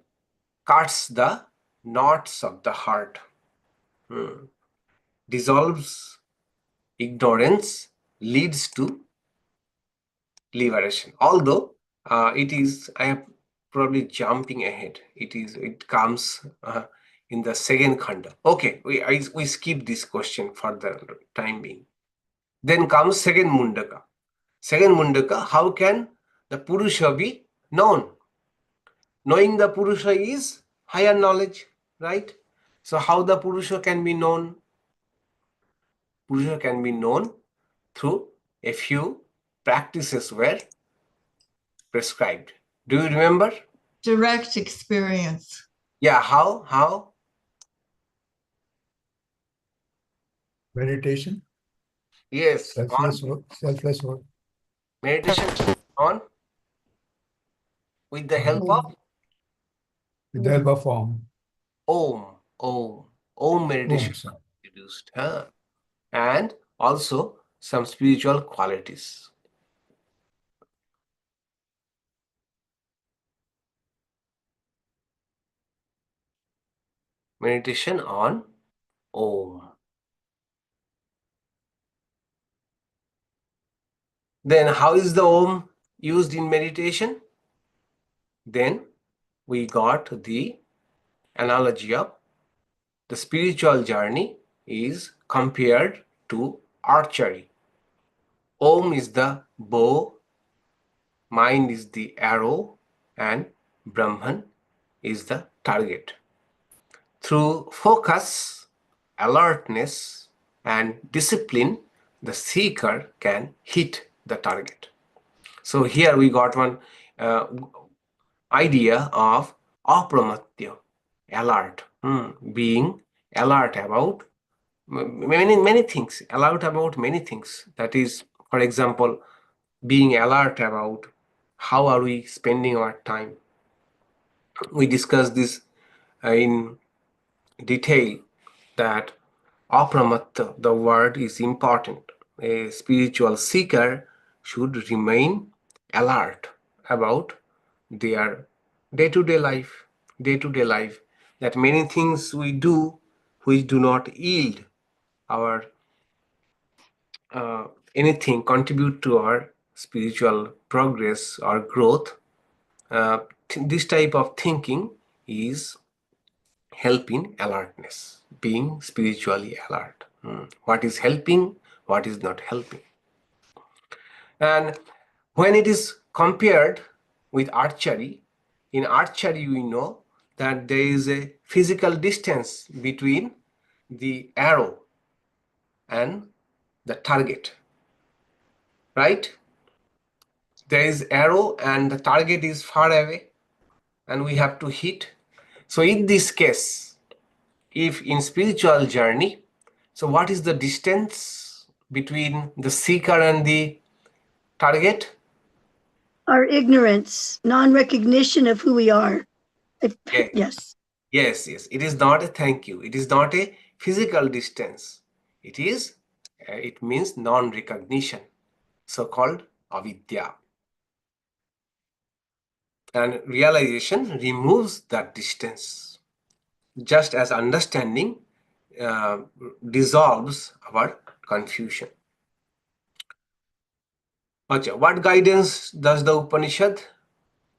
cuts the knots of the heart, dissolves ignorance, leads to liberation. Although I have probably jumping ahead. It comes in the second khanda. Okay, we skip this question for the time being. Then comes second Mundaka. Second Mundaka, how can the Purusha be known? Knowing the Purusha is higher knowledge, right? So how the Purusha can be known? Purusha can be known through a few practices were prescribed. Do you remember? Direct experience. Yeah, how? Meditation. Yes. Selfless work. Selfless work. Meditation on? With the help of? With the help of Om. Om meditation introduced. And also some spiritual qualities. Meditation on Om. Then how is the Om used in meditation? Then we got the analogy of the spiritual journey is compared to archery. Om is the bow, mind is the arrow, and Brahman is the target. Through focus, alertness, and discipline, the seeker can hit the target. So here we got one idea of amṛtaṃ, alert, being alert about many things, alert about many things. That is, for example, being alert about how are we spending our time. We discussed this in detail, that amṛtaṃ, the word is important. A spiritual seeker should remain alert about their day-to-day life, that many things we do which do not yield our anything, contribute to our spiritual progress or growth. This type of thinking is helping alertness, being spiritually alert. What is helping, what is not helping. And when it is compared with archery, in archery we know that there is a physical distance between the arrow and the target, right? There is arrow and the target is far away and we have to hit. So in this case, if in spiritual journey, so what is the distance between the seeker and the target? Our ignorance, non-recognition of who we are. Yes. Yes. It is not a thank you. It is not a physical distance. It is, it means non-recognition, so-called avidya. And realization removes that distance, just as understanding dissolves our confusion. What guidance does the Upanishad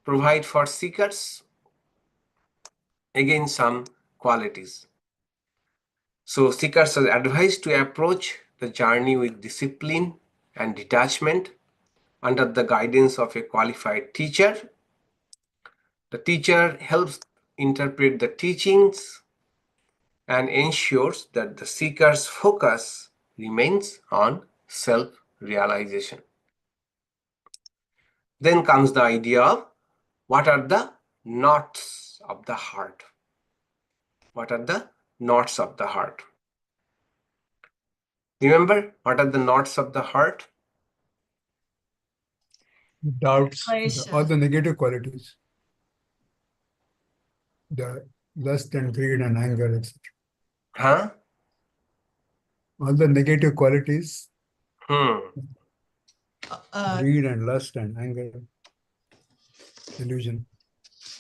provide for seekers? Again, some qualities. So seekers are advised to approach the journey with discipline and detachment under the guidance of a qualified teacher. The teacher helps interpret the teachings and ensures that the seeker's focus remains on self-realization. Then comes the idea of what are the knots of the heart. What are the knots of the heart? Remember, what are the knots of the heart? Doubts, all the negative qualities. The lust and greed and anger, etc. Huh? All the negative qualities. Greed and lust and anger. Illusion.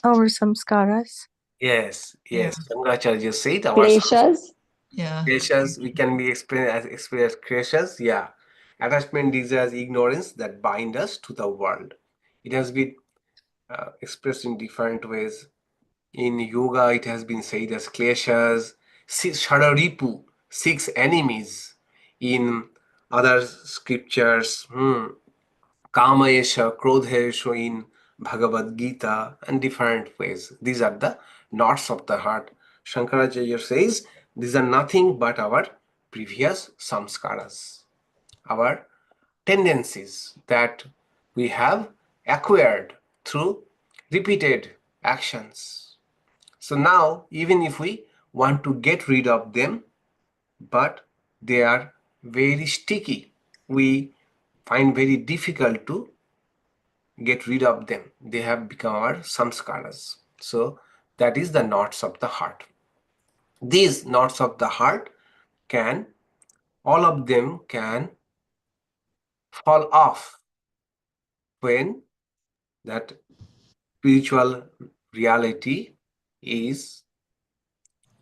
Our samskaras. Yes. Shankaracharya said our Kleshas. Yeah. Kleshas, we can be explained as kleshas. Yeah. Attachment, desires, ignorance that bind us to the world. It has been expressed in different ways. In yoga, it has been said as kleshas, shadaripu, 6 enemies. In other scriptures, kamayesha, krodhesha in Bhagavad Gita, and different ways. These are the knots of the heart. Shankaracharya says these are nothing but our previous samskaras, our tendencies that we have acquired through repeated actions. So now, even if we want to get rid of them, but they are very sticky, we find very difficult to get rid of them. They have become our samskaras. So that is the knots of the heart. These knots of the heart can, all of them can fall off when that spiritual reality is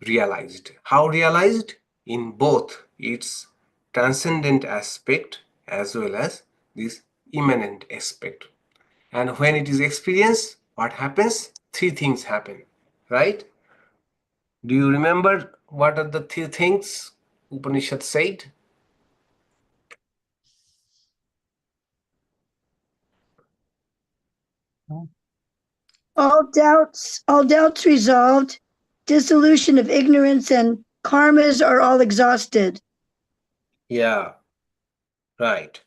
realized. How realized? In both its transcendent aspect as well as this immanent aspect. And when it is experienced, what happens? 3 things happen, right? Do you remember what are the 3 things Upanishad said? All doubts resolved, dissolution of ignorance, and karmas are all exhausted. Yeah, right.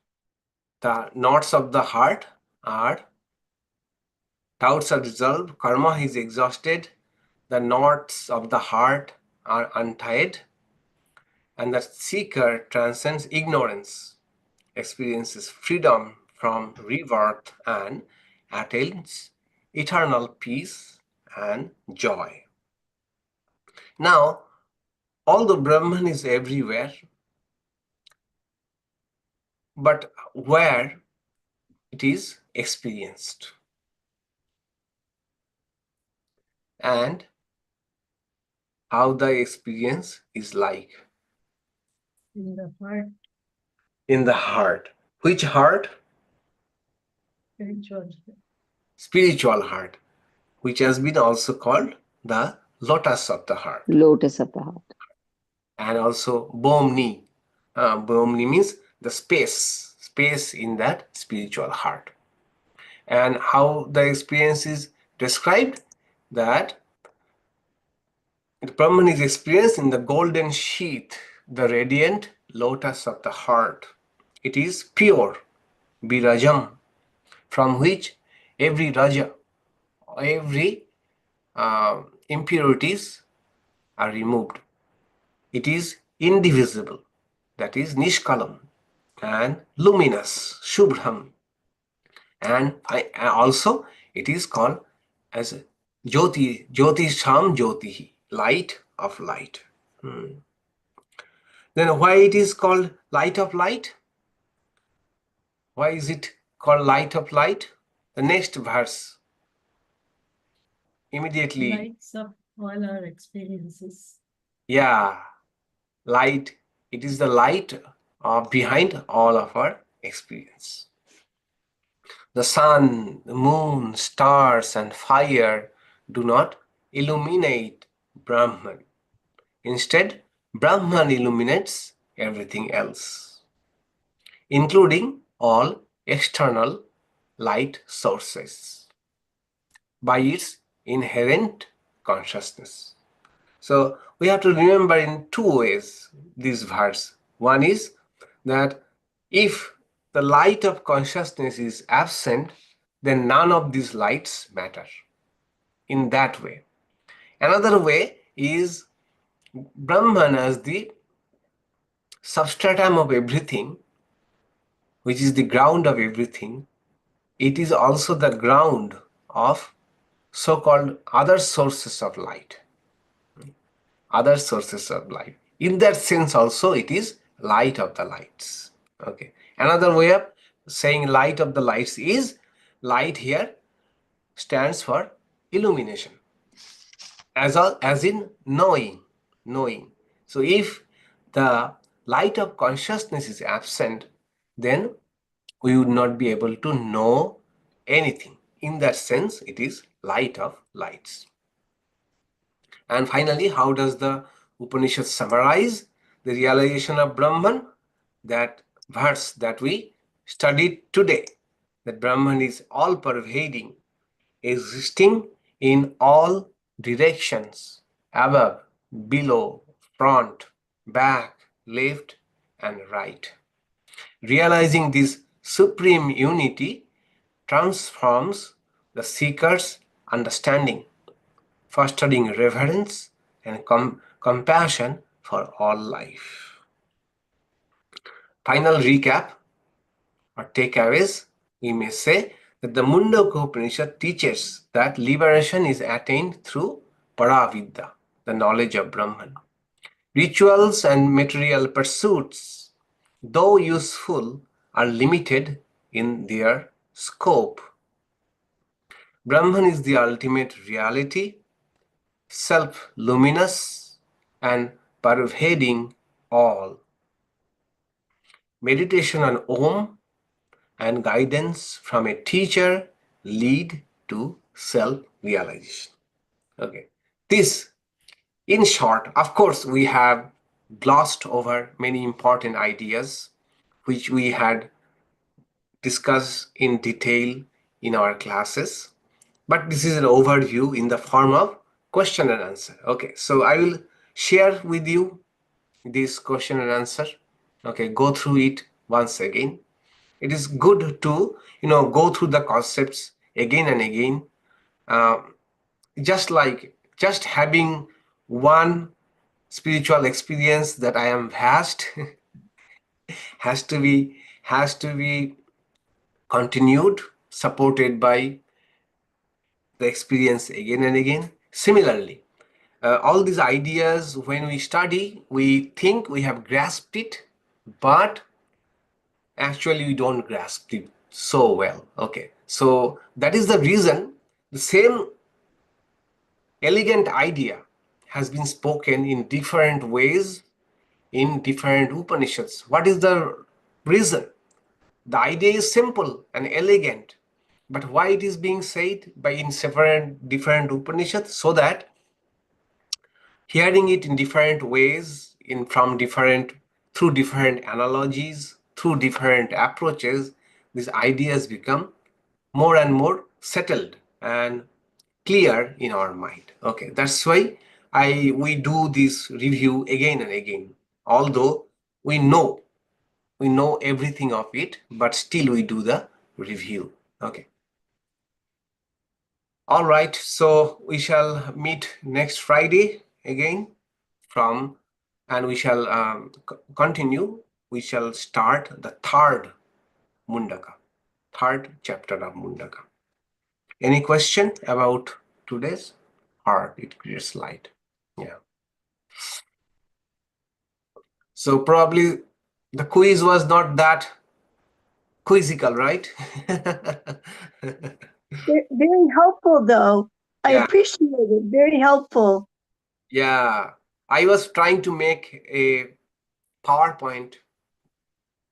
The knots of the heart are, doubts are resolved, karma is exhausted, the knots of the heart are untied, and the seeker transcends ignorance, experiences freedom from rebirth, and attains eternal peace and joy. Now, although Brahman is everywhere, but where it is experienced, and how the experience is like. In the heart. In the heart. Which heart? Spiritual. Spiritual heart, which has been also called the lotus of the heart. Lotus of the heart. And also Bomni. Bomni means the space in that spiritual heart. And how the experience is described? That the Brahman is experienced in the golden sheath, the radiant lotus of the heart. It is pure, virajam, from which every raja, every impurities are removed. It is indivisible, that is nishkalam, and luminous, shubhram. And also it is called as jyoti, jyotisham jyotihi, light of light. Then why it is called light of light? Why is it called light of light? The next verse. Immediately. Lights up all our experiences. Yeah, light. It is the light behind all of our experience. The sun, the moon, stars, and fire do not illuminate Brahman. Instead, Brahman illuminates everything else, including all external light sources, by its inherent consciousness. So we have to remember in 2 ways this verse. One is that if the light of consciousness is absent, then none of these lights matter. In that way. Another way is Brahman as the substratum of everything, which is the ground of everything. It is also the ground of so-called other sources of light. Other sources of light. In that sense also it is light of the lights. Okay. Another way of saying light of the lights is, light here stands for illumination, as in knowing. So if the light of consciousness is absent, then we would not be able to know anything. in that sense, it is light of lights. And finally, how does the Upanishad summarize the realization of Brahman? That verse that we studied today, that Brahman is all-pervading, existing in all directions, above, below, front, back, left, and right. Realizing this supreme unity transforms the seeker's understanding, fostering reverence and compassion for all life. Final recap or takeaways, we may say that the Mundaka Upanishad teaches that liberation is attained through paravidya, the knowledge of Brahman. Rituals and material pursuits, though useful, are limited in their scope. Brahman is the ultimate reality, self-luminous and pervading all. Meditation on Om and guidance from a teacher lead to self-realization. Okay, this, in short, of course, we have glossed over many important ideas which we had discussed in detail in our classes, but this is an overview in the form of question and answer. Okay, so I will share with you this question and answer. Okay, go through it once again. It is good to, go through the concepts again and again. Just having one spiritual experience that I am vast has to be continued, supported by the experience again and again. Similarly, all these ideas, when we study, we think we have grasped it, but actually we don't grasp it so well. Okay, so that is the reason the same elegant idea has been spoken in different ways in different Upanishads. What is the reason? The idea is simple and elegant, but why it is being said in different Upanishads? So that hearing it in different ways, through different analogies, through different approaches, these ideas become more and more settled and clear in our mind. Okay, that's why we do this review again and again. Although we know everything of it, but still we do the review. Okay. All right, so we shall meet next Friday again and we shall continue. We shall start the third Mundaka, third chapter of Mundaka. Any question about today's? Or it creates light. Yeah. So probably the quiz was not that quizzical, right? Very helpful, though. I appreciate it. Very helpful. Yeah. I was trying to make a PowerPoint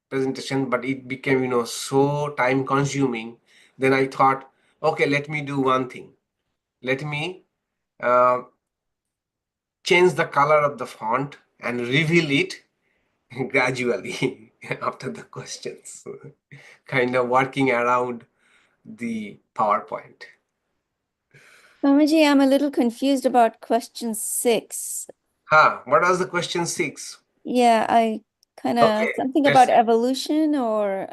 presentation, but it became, so time consuming. Then I thought, okay, let me do one thing. Let me change the color of the font and reveal it gradually after the questions, kind of working around the PowerPoint. Swamiji, I'm a little confused about question 6. What was the question 6? Yeah, I kind of something about evolution or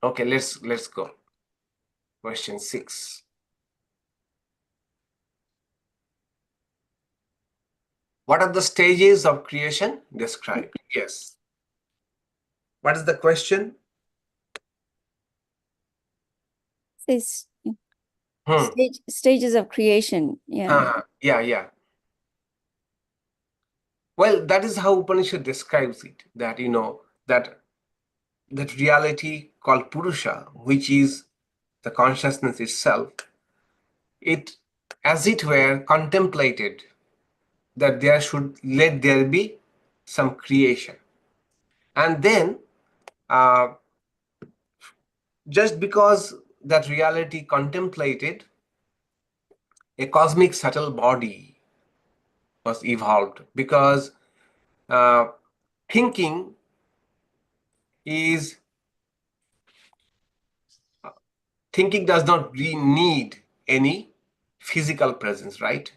Okay, let's go. Question 6. What are the stages of creation described? Yes. What is the question? Stages of creation. Yeah. Yeah. Well, that is how Upanishad describes it. That that reality called Purusha, which is the consciousness itself, it, as it were, contemplated that let there be some creation. And then, just because that reality contemplated, a cosmic subtle body was evolved, because thinking does not need any physical presence, right?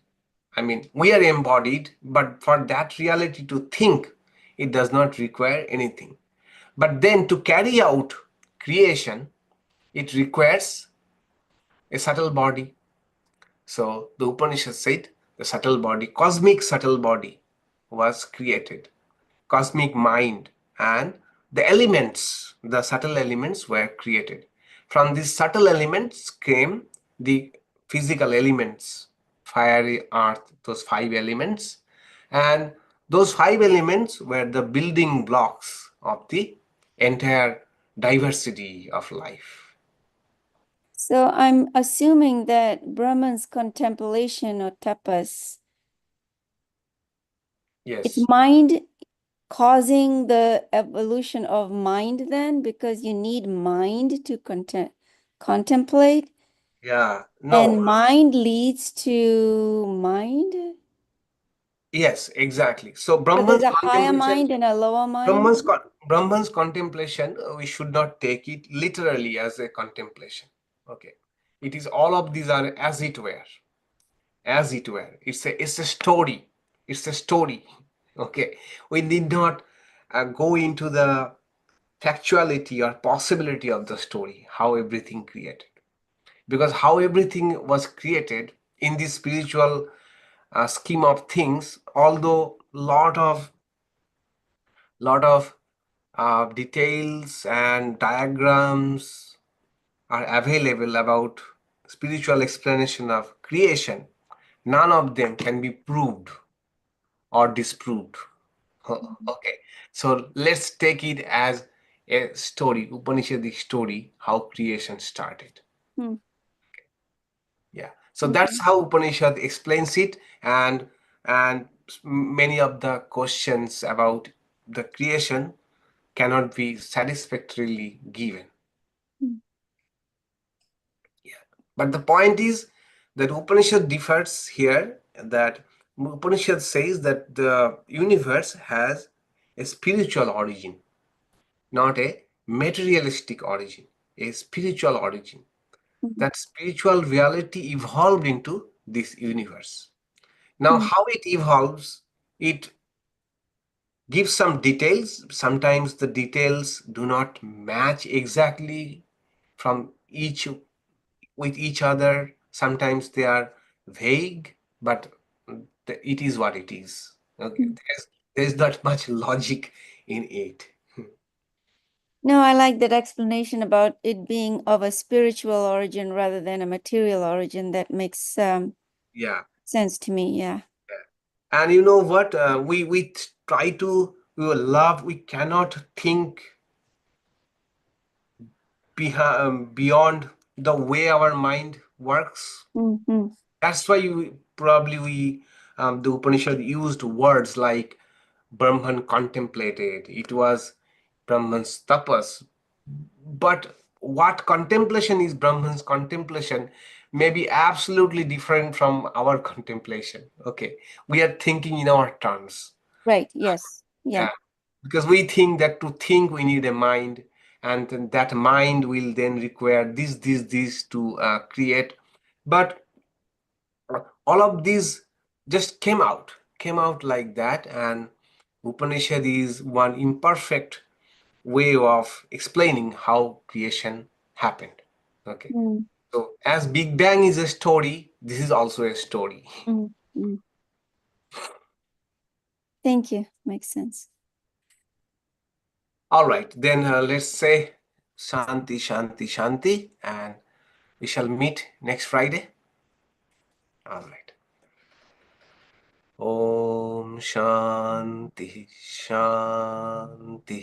I mean, we are embodied, but for that reality to think, it does not require anything. But then to carry out creation, it requires a subtle body. So the Upanishad said the subtle body, cosmic subtle body, was created. Cosmic mind and the elements, the subtle elements were created. From these subtle elements came the physical elements, fire, earth, those 5 elements. And those 5 elements were the building blocks of the entire diversity of life. So I'm assuming that Brahman's contemplation or tapas, Yes. it's mind causing the evolution of mind then, because you need mind to contemplate. Yeah. No. And mind leads to mind? Yes, exactly. So But there's Brahman's a higher contemplation, mind and a lower mind? Brahman's contemplation, we should not take it literally as a contemplation. Okay. It is, all of these are as it were. As it were. It's a story. It's a story. Okay. We need not go into the factuality or possibility of the story, how everything created. Because how everything was created in this spiritual scheme of things, although lot of details and diagrams are available about spiritual explanation of creation, none of them can be proved or disproved. Okay, so let's take it as a story, Upanishadic story, how creation started. Yeah, so that's how Upanishad explains it, and many of the questions about the creation cannot be satisfactorily given. Yeah, but the point is that Upanishad differs here, that Upanishad says that the universe has a spiritual origin, not a materialistic origin, a spiritual origin. That spiritual reality evolved into this universe. Now, how it evolves, it gives some details. Sometimes the details do not match exactly from with each other. Sometimes they are vague, but it is what it is. Okay, there's not much logic in it. No, I like that explanation about it being of a spiritual origin rather than a material origin. That makes sense to me. Yeah. And you know what? We try to, we will love, we cannot think beyond the way our mind works. That's why the Upanishad used words like Brahman contemplated. It was Brahman's tapas. But what contemplation is, Brahman's contemplation may be absolutely different from our contemplation. Okay, we are thinking in our terms. Right. Yes. Yeah. Because we think that to think we need a mind, and then that mind will then require this to create. But all of these just came out like that, and Upanishad is one imperfect way of explaining how creation happened. Okay, so as Big Bang is a story, this is also a story. Thank you. Makes sense. All right, then let's say Shanti, Shanti, Shanti, and we shall meet next Friday. All right. Om Shanti, Shanti.